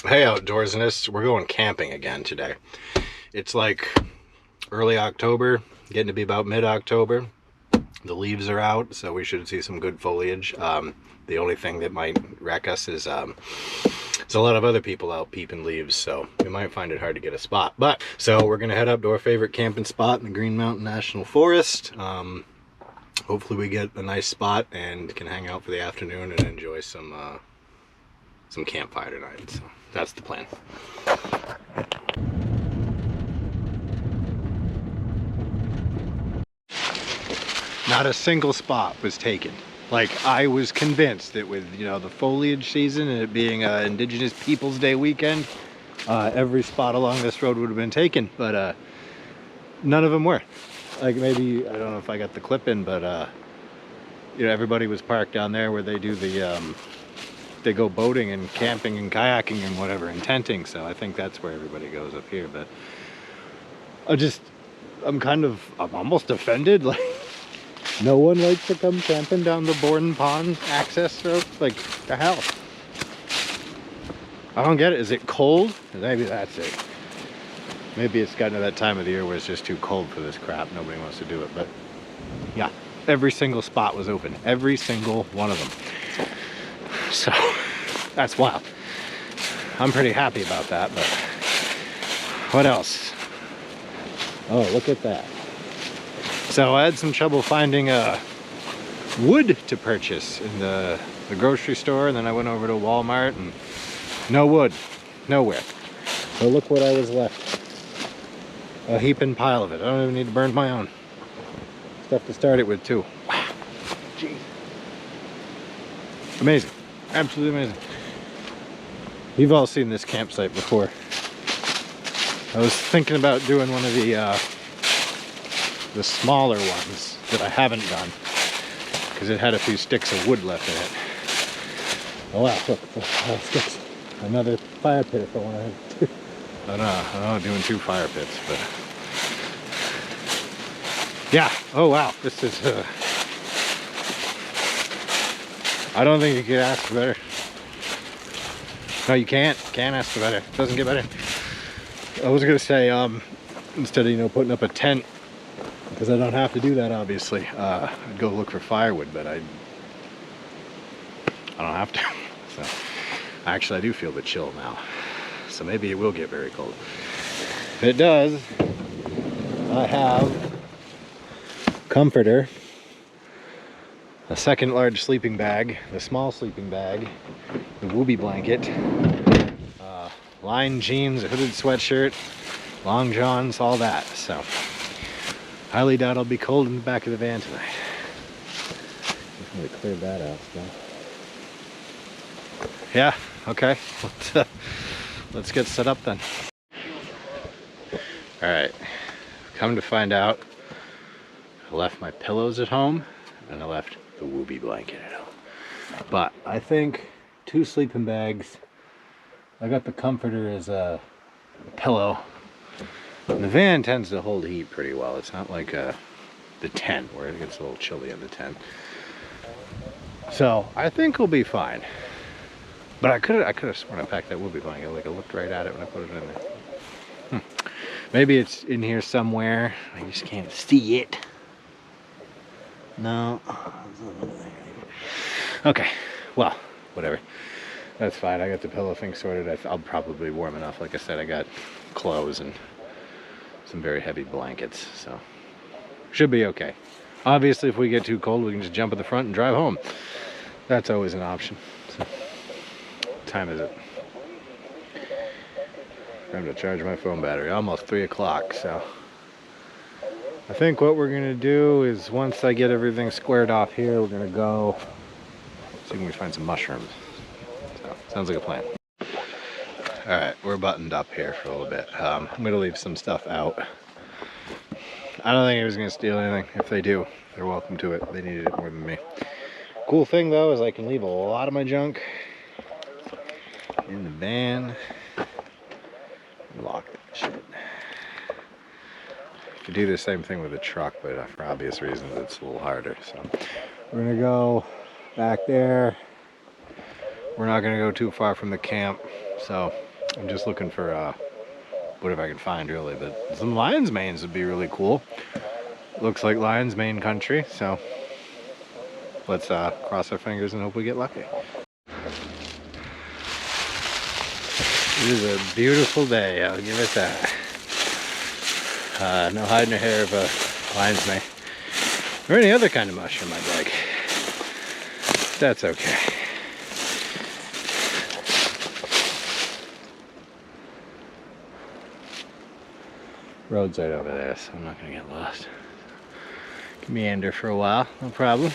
Hey outdoorsnists, we're going camping again today. It's like early October, getting to be about mid-October. The leaves are out, so we should see some good foliage. The only thing that might wreck us is there's a lot of other people out peeping leaves, so we might find it hard to get a spot. But so we're gonna head up to our favorite camping spot in the Green Mountain National Forest. Hopefully we get a nice spot and can hang out for the afternoon and enjoy some campfire tonight. So that's the plan. Not a single spot was taken. Like, I was convinced that with, you know, the foliage season and it being Indigenous Peoples Day weekend, every spot along this road would have been taken, but none of them were. Like, maybe, I don't know if I got the clip in, but you know, everybody was parked down there where they do the they go boating and camping and kayaking and whatever and tenting, so I think that's where everybody goes up here. But I'm almost offended. Like, no one likes to come camping down the Borden Pond access road. Like, the hell? I don't get it. Is it cold? Maybe that's it. Maybe it's gotten to that time of the year where it's just too cold for this crap. Nobody wants to do it. But yeah, every single spot was open. Every single one of them. So that's wild. I'm pretty happy about that, but what else? Oh, look at that. So I had some trouble finding wood to purchase in the grocery store, and then I went over to Walmart and no wood, nowhere. So look what I was left. A heaping pile of it. I don't even need to burn my own. Stuff to start it with too. Wow. Jeez. Amazing. Absolutely amazing. You've all seen this campsite before. I was thinking about doing one of the smaller ones that I haven't done because it had a few sticks of wood left in it. Oh wow, look, sticks. Another fire pit if I want to. I don't know, doing 2 fire pits, but yeah. Oh wow, this is I don't think you could ask for better. No, you can't ask for better. It doesn't get better. I was gonna say, instead of, you know, putting up a tent, because I don't have to do that obviously, I'd go look for firewood, but I don't have to. So actually I do feel the chill now, so maybe it will get very cold. If it does, I have comforter, a second large sleeping bag, the small sleeping bag, the whoopee blanket, lined jeans, a hooded sweatshirt, long johns, all that. So highly doubt I'll be cold in the back of the van tonight. Definitely cleared that out still. Yeah, okay. Let's get set up then. Alright, come to find out, I left my pillows at home and I left the whoopee blanket at home. But I think 2 sleeping bags. I got the comforter as a pillow. And the van tends to hold heat pretty well. It's not like the tent where it gets a little chilly in the tent. So I think we'll be fine. But I could have sworn I packed that whoopee blanket. Like, I looked right at it when I put it in there. Maybe it's in here somewhere. I just can't see it. No. Okay. Well, whatever. That's fine. I got the pillow thing sorted. I'll probably be warm enough. Like I said, I got clothes and some very heavy blankets, so should be okay. Obviously, if we get too cold, we can just jump in the front and drive home. That's always an option. So, what time is it? Time to charge my phone battery. Almost 3 o'clock, so I think what we're gonna do is, once I get everything squared off here, we're gonna go see if we can find some mushrooms. So, sounds like a plan. Alright, we're buttoned up here for a little bit. I'm gonna leave some stuff out. I don't think anyone's gonna steal anything. If they do, they're welcome to it. They needed it more than me. Cool thing though is I can leave a lot of my junk in the van. Lock that shit. You do the same thing with the truck, but for obvious reasons it's a little harder. So we're gonna go back there. We're not gonna go too far from the camp, so I'm just looking for whatever I can find, really. But some lion's manes would be really cool. Looks like lion's mane country, so let's cross our fingers and hope we get lucky. It is a beautiful day, I'll give it that. No hide nor hair of a lion's mane. Or any other kind of mushroom I'd like. That's okay. Road's right over there, so I'm not gonna get lost. Can meander for a while, no problem.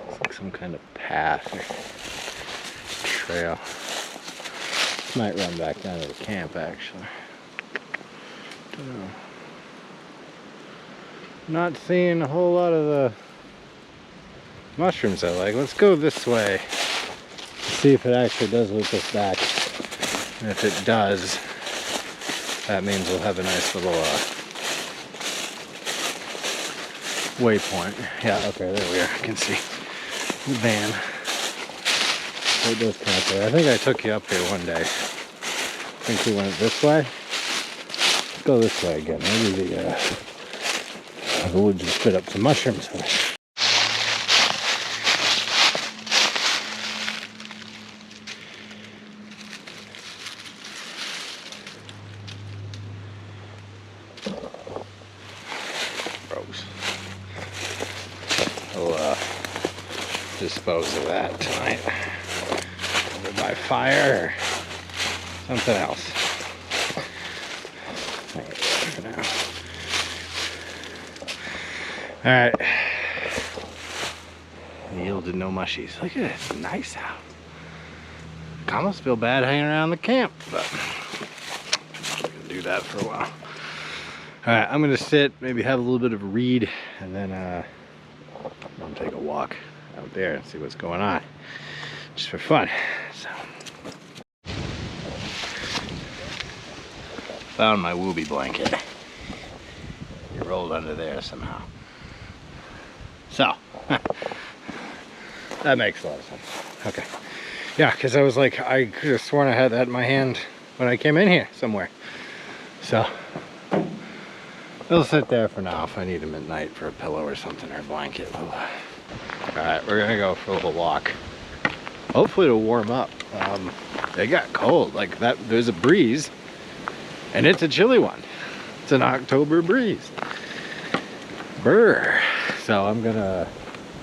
It's like some kind of path or trail. Might run back down to the camp, actually. Don't know. Not seeing a whole lot of the mushrooms I like. Let's go this way. See if it actually does loop us back. And if it does, that means we'll have a nice little waypoint. Yeah, okay, there we are. I can see the van. So it does come up there. I think I took you up here one day. I think we went this way. Let's go this way again. Maybe the woods will spit up some mushrooms. Gross. We'll dispose of that tonight. Either by fire or something else. For now. Alright. Yielded no mushies. Look at it, it's nice out. I almost feel bad hanging around the camp, but I'm gonna do that for a while. Alright, I'm gonna sit, maybe have a little bit of a read, and then I'm gonna take a walk out there and see what's going on. Just for fun. So found my wooby blanket. It rolled under there somehow. So that makes a lot of sense. Okay. Yeah, because I was like, I could have sworn I had that in my hand when I came in here somewhere. So it'll sit there for now. If I need them at night for a pillow or something, or a blanket. Alright, we're gonna go for a little walk. Hopefully it'll warm up. It got cold, like that. There's a breeze, and it's a chilly one. It's an October breeze. Brr. So I'm gonna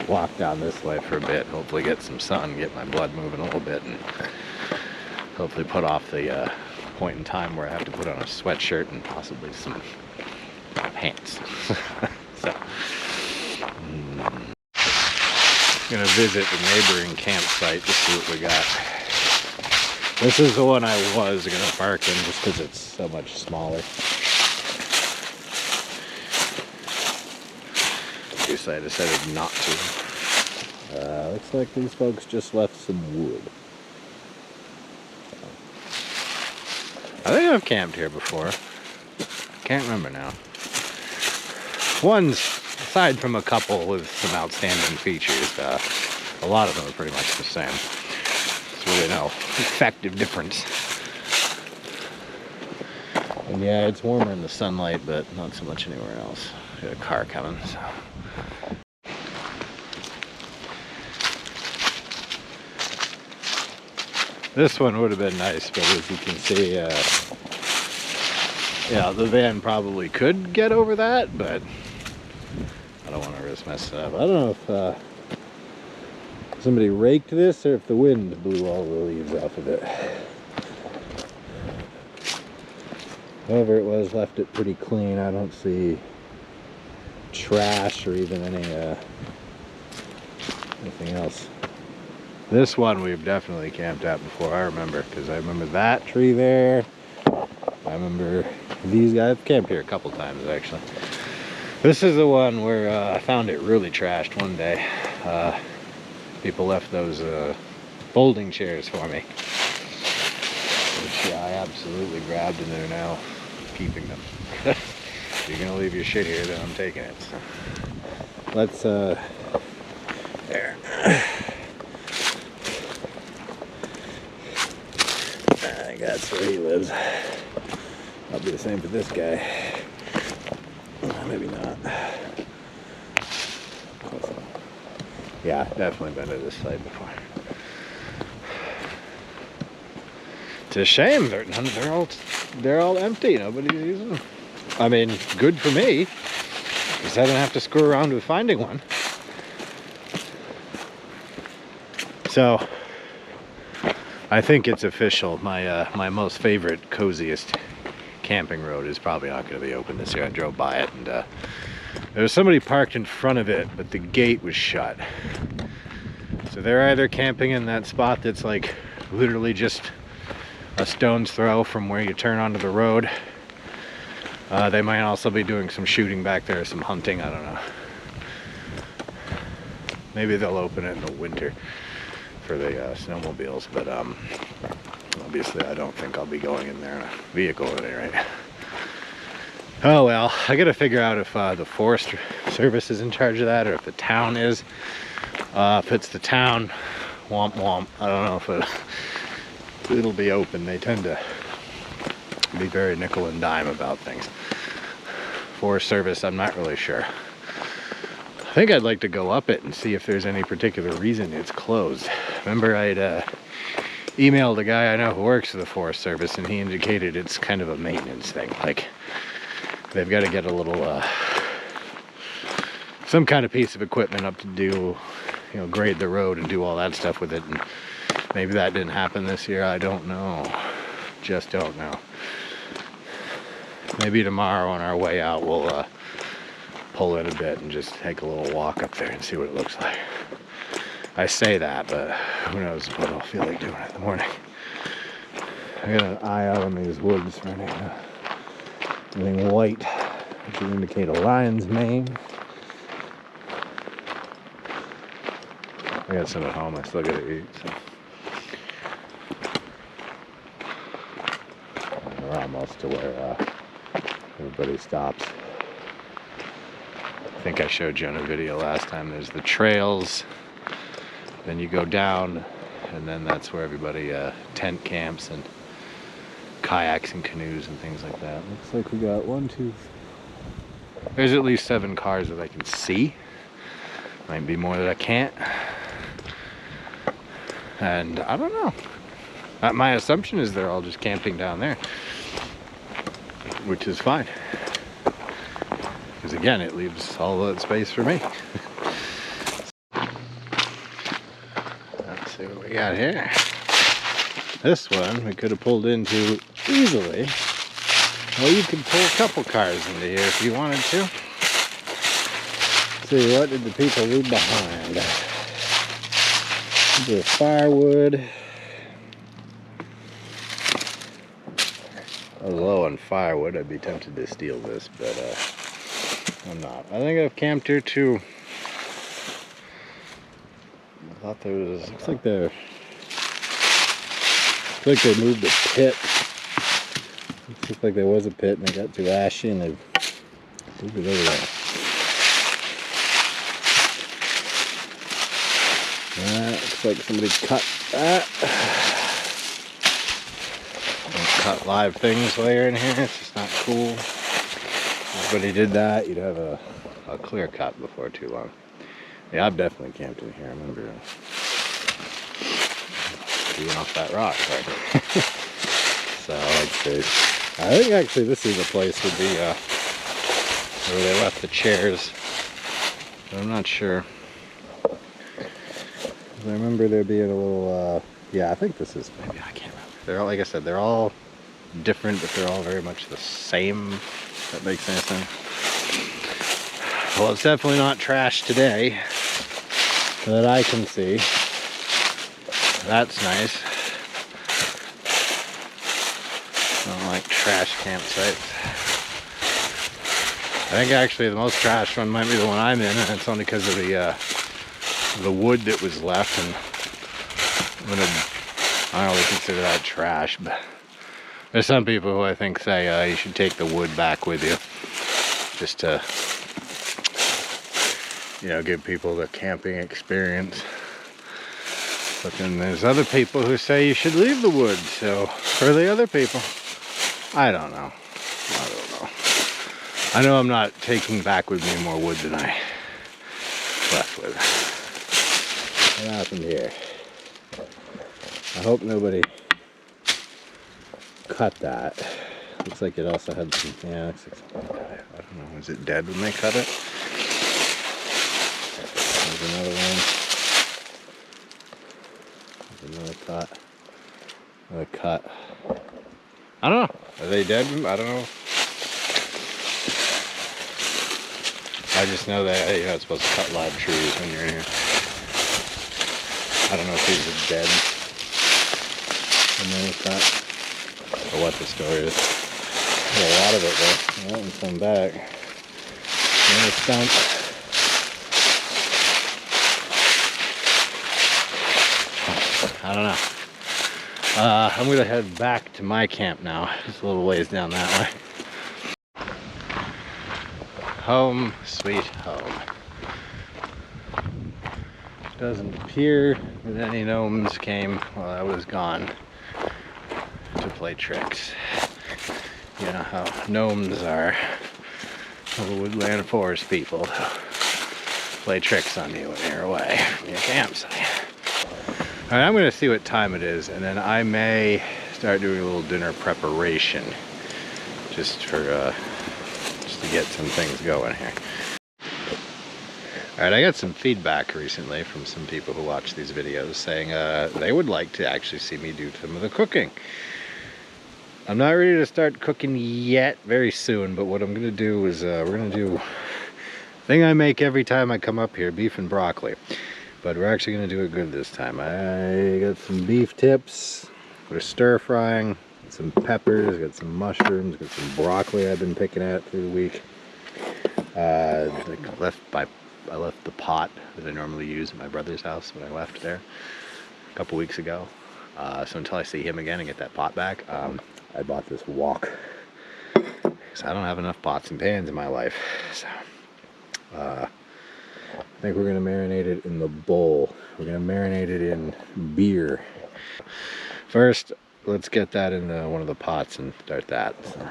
walk down this way for a bit, hopefully get some sun, get my blood moving a little bit, and hopefully put off the point in time where I have to put on a sweatshirt and possibly some pants. So I'm gonna visit the neighboring campsite to see what we got. This is the one I was gonna park in just because it's so much smaller. I decided not to. Looks like these folks just left some wood. I think I've camped here before. Can't remember now. One's, aside from a couple with some outstanding features, a lot of them are pretty much the same. There's really no effective difference. And yeah, it's warmer in the sunlight, but not so much anywhere else. Got a car coming, so. This one would have been nice, but as you can see, yeah, the van probably could get over that, but I don't want to risk messing it up. I don't know if somebody raked this or if the wind blew all the leaves off of it. Whoever it was left it pretty clean. I don't see trash or even anything else. This one we've definitely camped at before, I remember, because I remember that tree there. I remember these guys. I've camped here a couple times, actually. This is the one where I found it really trashed one day. People left those folding chairs for me. Which, yeah, I absolutely grabbed, and they're now keeping them. If you're going to leave your shit here, then I'm taking it. So let's, there. think that's where he lives. I'll be the same for this guy. Maybe not. Yeah, definitely been to this site before. It's a shame they're all empty. Nobody's using them. I mean, good for me, because I don't have to screw around with finding one. So I think it's official. My most favorite, coziest camping road is probably not going to be open this year. I drove by it, and there was somebody parked in front of it, but the gate was shut. So they're either camping in that spot that's like literally just a stone's throw from where you turn onto the road. They might also be doing some shooting back there, some hunting, I don't know. Maybe they'll open it in the winter for the snowmobiles, but obviously I don't think I'll be going in there in a vehicle at any rate. Oh well, I gotta figure out if the Forest Service is in charge of that or if the town is. If it's the town, womp womp. I don't know if it'll be open. They tend to be very nickel and dime about things. Forest Service, I'm not really sure. I think I'd like to go up it and see if there's any particular reason it's closed. Remember, I'd emailed a guy I know who works for the Forest Service, and he indicated it's kind of a maintenance thing. Like, they've got to get a little, some kind of piece of equipment up to do, you know, grade the road and do all that stuff with it. And maybe that didn't happen this year. I don't know. Just don't know. Maybe tomorrow on our way out, we'll pull in a bit and just take a little walk up there and see what it looks like. I say that, but who knows what I'll feel like doing in the morning. I got an eye out on these woods for anything white, which would indicate a lion's mane. I got some at home I still gotta eat, so. And we're almost to where everybody stops. I think I showed you on a video last time. There's the trails, then you go down, and then that's where everybody tent camps and kayaks and canoes and things like that. Looks like we got there's at least 7 cars that I can see. Might be more that I can't. And I don't know. My assumption is they're all just camping down there, which is fine. Because again, it leaves all that space for me. Let's see what we got here. This one we could have pulled into easily. Well, you could pull a couple cars into here if you wanted to. Let's see, what did the people leave behind? The firewood. I was low on firewood. I'd be tempted to steal this, but I'm not. I think I've camped here too. I thought there was. Looks like they moved the pit. Looks like there was a pit and it got too ashy and they've moved it over there. Looks like somebody cut that. Don't cut live things while you're in here. It's just not cool. If everybody did that, you'd have a clear cut before too long. Yeah, I've definitely camped in here. I remember being off that rock. Right? So let's see. I think actually this is a place would be where they left the chairs. But I'm not sure. I remember there being a little, yeah, I think this is, maybe, I can't remember. They're all, like I said, they're all different, but they're all very much the same, if that makes any sense. Well, it's definitely not trash today, that I can see. That's nice. I don't like trash campsites. I think actually the most trash one might be the one I'm in, and it's only because of the wood that was left, and I don't really consider that trash, but there's some people who I think say you should take the wood back with you, just to, you know, give people the camping experience. But then there's other people who say you should leave the woods. So for the other people, I don't know. I don't know. I know I'm not taking back with me more wood than I left with. What happened here? I hope nobody cut that. Looks like it also had some, yeah, looks like something died. I don't know, is it dead when they cut it? There's another one. There's another cut. Another cut. I don't know. Are they dead? I don't know. I just know that you're not supposed to cut live trees when you're in here. I don't know if these are dead. Another cut. Or what the story is. There's a lot of it though. That one's come back. Another stump. I don't know. I'm gonna head back to my camp now. Just a little ways down that way. Home, sweet home. Doesn't appear that any gnomes came while I was gone to play tricks. You know how gnomes are. Little woodland forest people play tricks on you when you're away from your campsite. Alright, I'm gonna see what time it is, and then I may start doing a little dinner preparation just for just to get some things going here. Alright, I got some feedback recently from some people who watch these videos saying they would like to actually see me do some of the cooking. I'm not ready to start cooking yet, very soon, but what I'm gonna do is we're gonna do the thing I make every time I come up here, beef and broccoli. But we're actually gonna do it good this time. I got some beef tips, we're stir frying, some peppers, got some mushrooms, got some broccoli I've been picking at through the week. I left the pot that I normally use at my brother's house when I left there a couple weeks ago. So until I see him again and get that pot back, I bought this wok. Because I don't have enough pots and pans in my life. So I think we're gonna marinate it in the bowl. We're gonna marinate it in beer. First, let's get that in one of the pots and start that. So.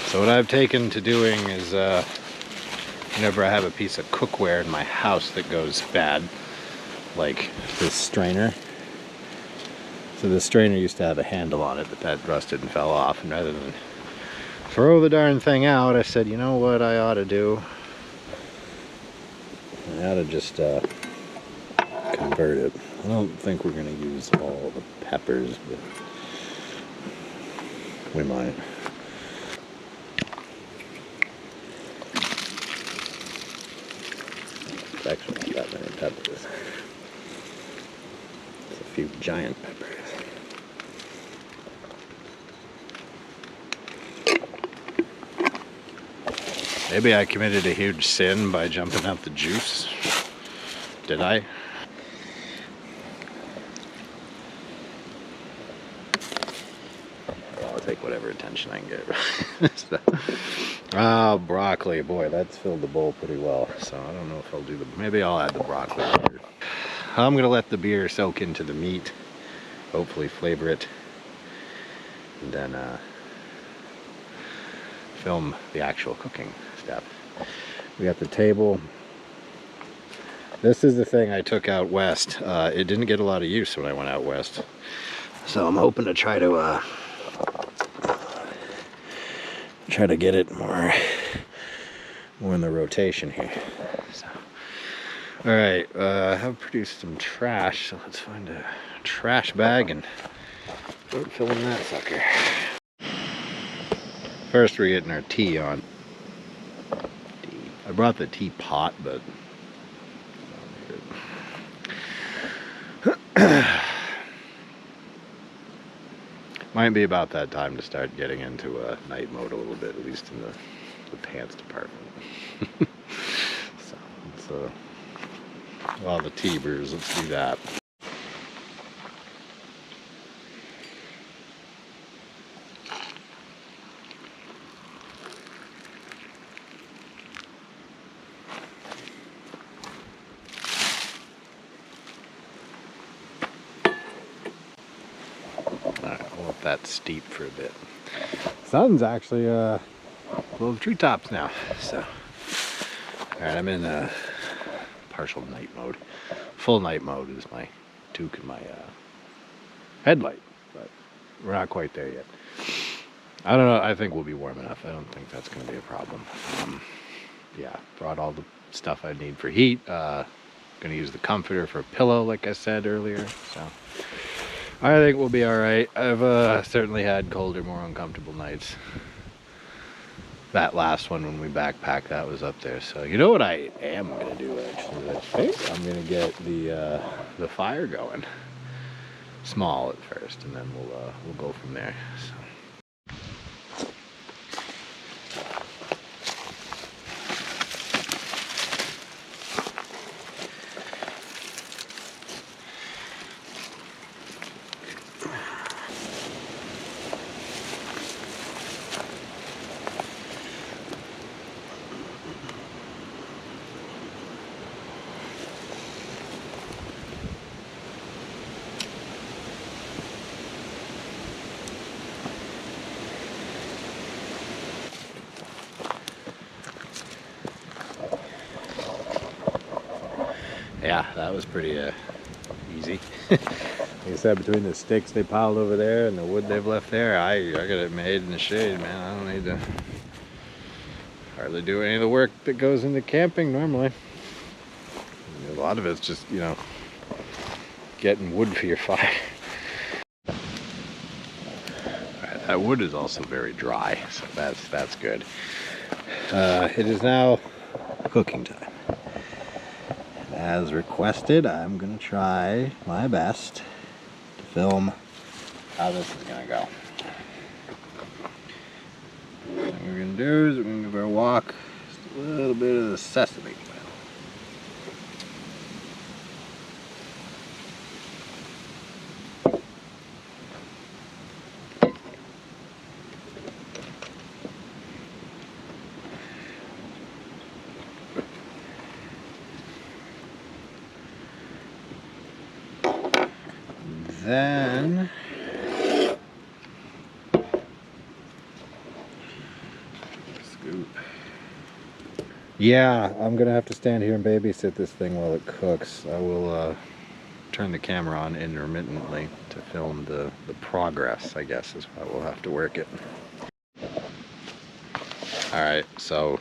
So what I've taken to doing is whenever I have a piece of cookware in my house that goes bad, like this strainer. So the strainer used to have a handle on it, but that rusted and fell off. And rather than throw the darn thing out, I said, you know what I ought to do? I ought to just convert it. I don't think we're going to use all the peppers, but we might. Actually not that many peppers. It's a few giant peppers. Maybe I committed a huge sin by jumping out the juice. Did I? I'll take whatever attention I can get. So. Oh, broccoli, boy, that's filled the bowl pretty well. So I don't know if I'll do maybe I'll add the broccoli later. I'm gonna let the beer soak into the meat, hopefully flavor it, and then film the actual cooking step. We got the table. This is the thing I took out west. It didn't get a lot of use when I went out west. So I'm hoping to try to get it more in the rotation here. So, all right, I have produced some trash, so let's find a trash bag and start filling that sucker. First, we're getting our tea on. I brought the teapot, but Might be about that time to start getting into night mode a little bit, at least in the pants department. So, all the T-birds, let's do that. Alright, we'll let that steep for a bit. Sun's actually above the treetops now, so. Alright, I'm in partial night mode. Full night mode is my toque and my headlight, but we're not quite there yet. I don't know, I think we'll be warm enough. I don't think that's going to be a problem. Yeah, brought all the stuff I need for heat. Going to use the comforter for a pillow, like I said earlier, so. I think we'll be alright. I've certainly had colder, more uncomfortable nights. That last one when we backpacked, that was up there. So you know what I am gonna do actually? I think I'm gonna get the fire going. Small at first, and then we'll go from there. So. Yeah, that was pretty easy. Like I said, between the sticks they piled over there and the wood they've left there, I got it made in the shade, man. I don't need to hardly do any of the work that goes into camping normally. A lot of it's just, you know, getting wood for your fire. Alright, that wood is also very dry, so that's good. It is now cooking time. As requested, I'm going to try my best to film how this is going to go. What we're going to do is we're going to give our walk just a little bit of the sesame oil. Then scoop. Yeah, I'm gonna have to stand here and babysit this thing while it cooks. I will turn the camera on intermittently to film the progress, I guess is how we'll have to work it. Alright, so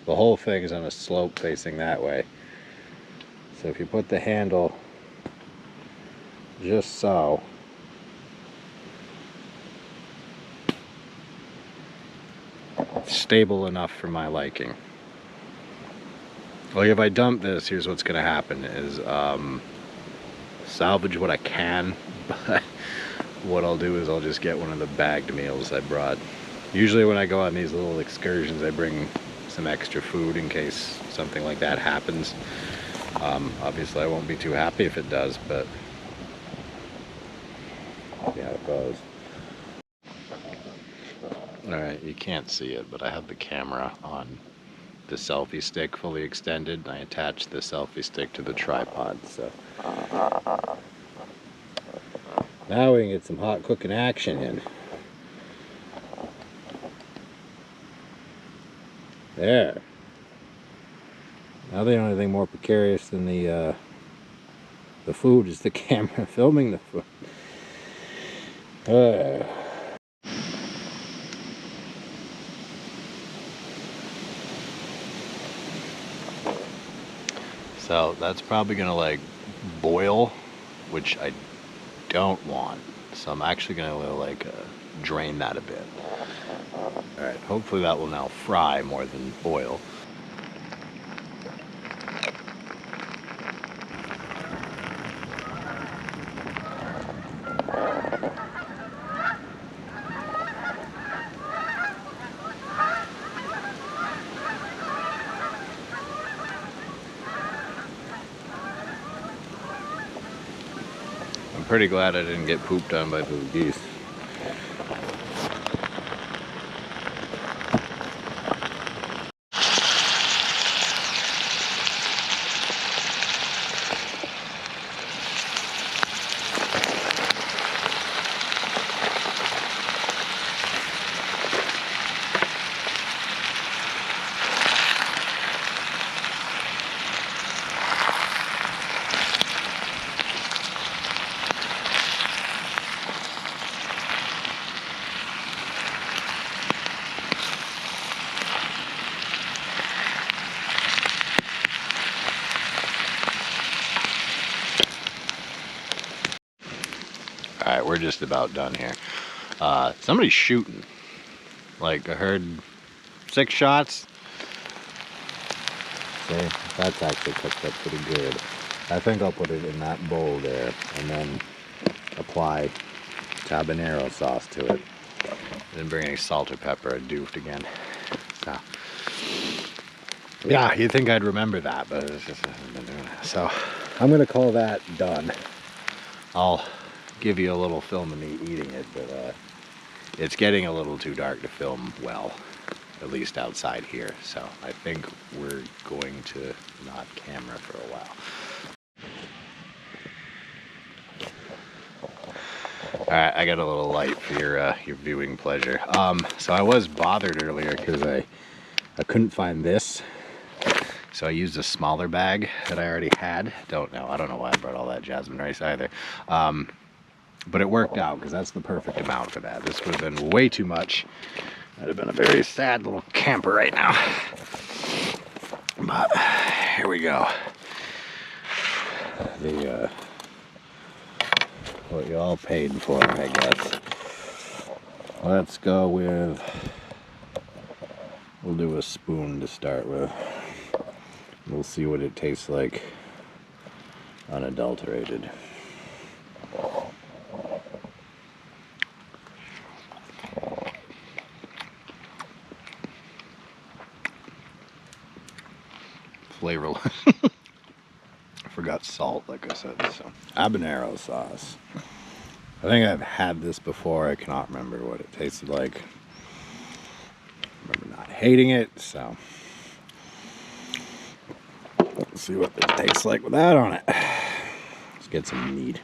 the whole thing is on a slope facing that way. So if you put the handle just so, stable enough for my liking. Like if I dump this, here's what's gonna happen is salvage what I can, but what I'll do is I'll just get one of the bagged meals I brought. Usually when I go on these little excursions, I bring some extra food in case something like that happens. Obviously I won't be too happy if it does, but yeah, it goes. Alright, you can't see it, but I have the camera on the selfie stick fully extended, and I attached the selfie stick to the tripod, so now we can get some hot cooking action in. There. Now the only thing more precarious than the food is the camera filming the food. So that's probably gonna like boil, which I don't want. So I'm actually gonna like drain that a bit. All right, hopefully that will now fry more than boil. pretty glad I didn't get pooped on by those geese. Alright, we're just about done here. Somebody's shooting. Like, I heard 6 shots. See, that's actually cooked up pretty good. I think I'll put it in that bowl there and then apply habanero sauce to it. Didn't bring any salt or pepper. I doofed again. So, yeah, you'd think I'd remember that, but it's just, I haven't been doing it. So, I'm going to call that done. I'll give you a little film of me eating it, but it's getting a little too dark to film well, at least outside here. So I think we're going to not camera for a while. All right, I got a little light for your viewing pleasure. So I was bothered earlier because I couldn't find this. So I used a smaller bag that I already had. I don't know why I brought all that jasmine rice either. But it worked out because that's the perfect amount for that. This would have been way too much. I'd have been a very sad little camper right now. But here we go. The what you all paid for, I guess. Let's go with, we'll do a spoon to start with. We'll see what it tastes like unadulterated. Flavorless. I forgot salt, like I said. So habanero sauce. I think I've had this before. I cannot remember what it tasted like. I remember not hating it, so let's see what it tastes like with that on it. Let's get some meat.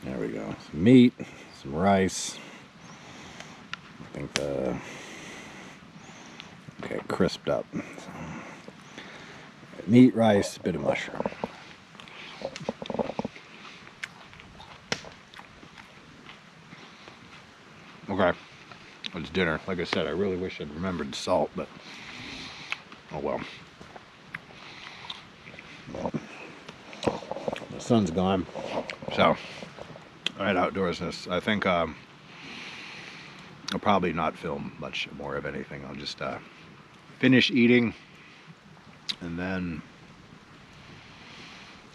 There we go. Some meat, some rice. I think okay, crisped up. So, meat, rice, a bit of mushroom. Okay, it's dinner. Like I said, I really wish I'd remembered salt, but oh well. The sun's gone, so all right, outdoorsness. I think I'll probably not film much more of anything. I'll just finish eating and then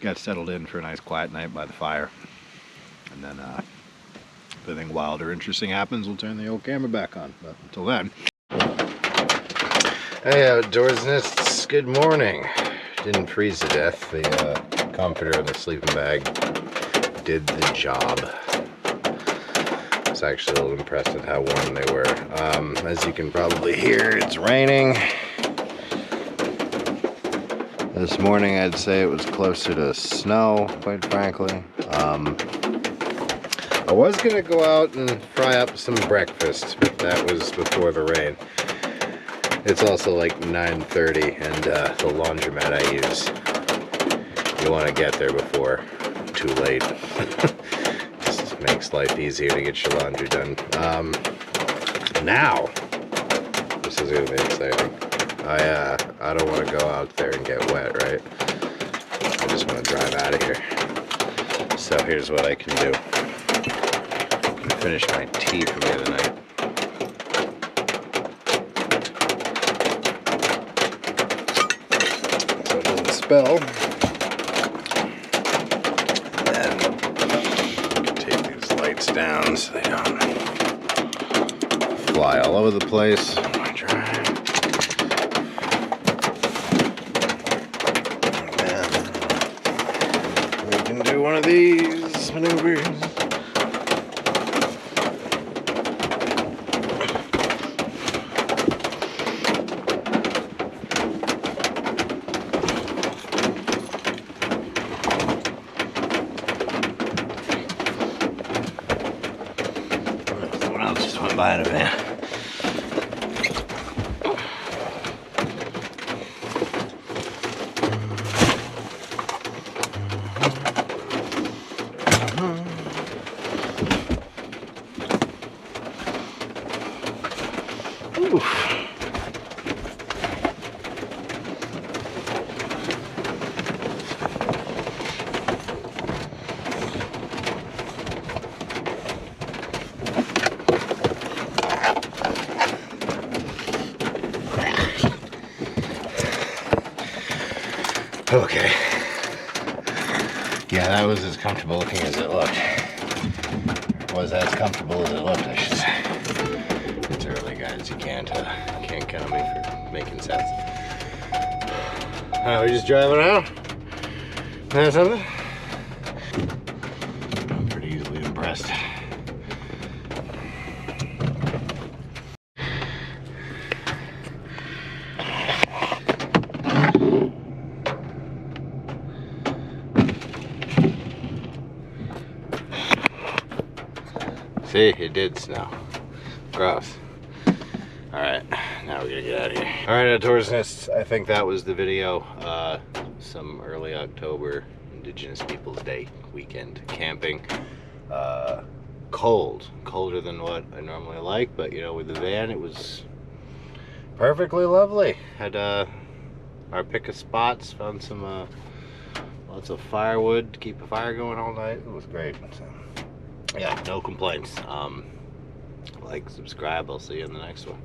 get settled in for a nice quiet night by the fire, and then if anything wild or interesting happens, we'll turn the old camera back on. But until then, hey outdoorsnists, good morning. Didn't freeze to death. The comforter and the sleeping bag did the job. I was actually a little impressed at how warm they were. As you can probably hear, it's raining. This morning I'd say it was closer to snow, quite frankly. I was gonna go out and fry up some breakfast, but that was before the rain. It's also like 9:30, and the laundromat I use, you want to get there before too late. Just makes life easier to get your laundry done. Now, this is gonna be exciting. I don't want to go out there and get wet, right? I just want to drive out of here. So here's what I can do. I can finish my tea from the other night. So it doesn't spill. And then I can take these lights down so they don't fly all over the place. One of these. maneuvers. Someone else just went by in a van. Okay. Yeah, that was as comfortable looking as it looked. Was as comfortable as it looked, I should say. It's early, guys. You can't count on me for making sense. We're just driving around. That's something. I'm pretty easily impressed. See, it did snow. Gross. Alright, now we're gonna get out of here. Alright, outdoorsnists, I think that was the video. Some early October Indigenous Peoples Day weekend camping. Cold. Colder than what I normally like, but you know, with the van it was perfectly lovely. Had our pick of spots, found some lots of firewood to keep a fire going all night. It was great. So, yeah, no complaints. Like, subscribe, I'll see you in the next one.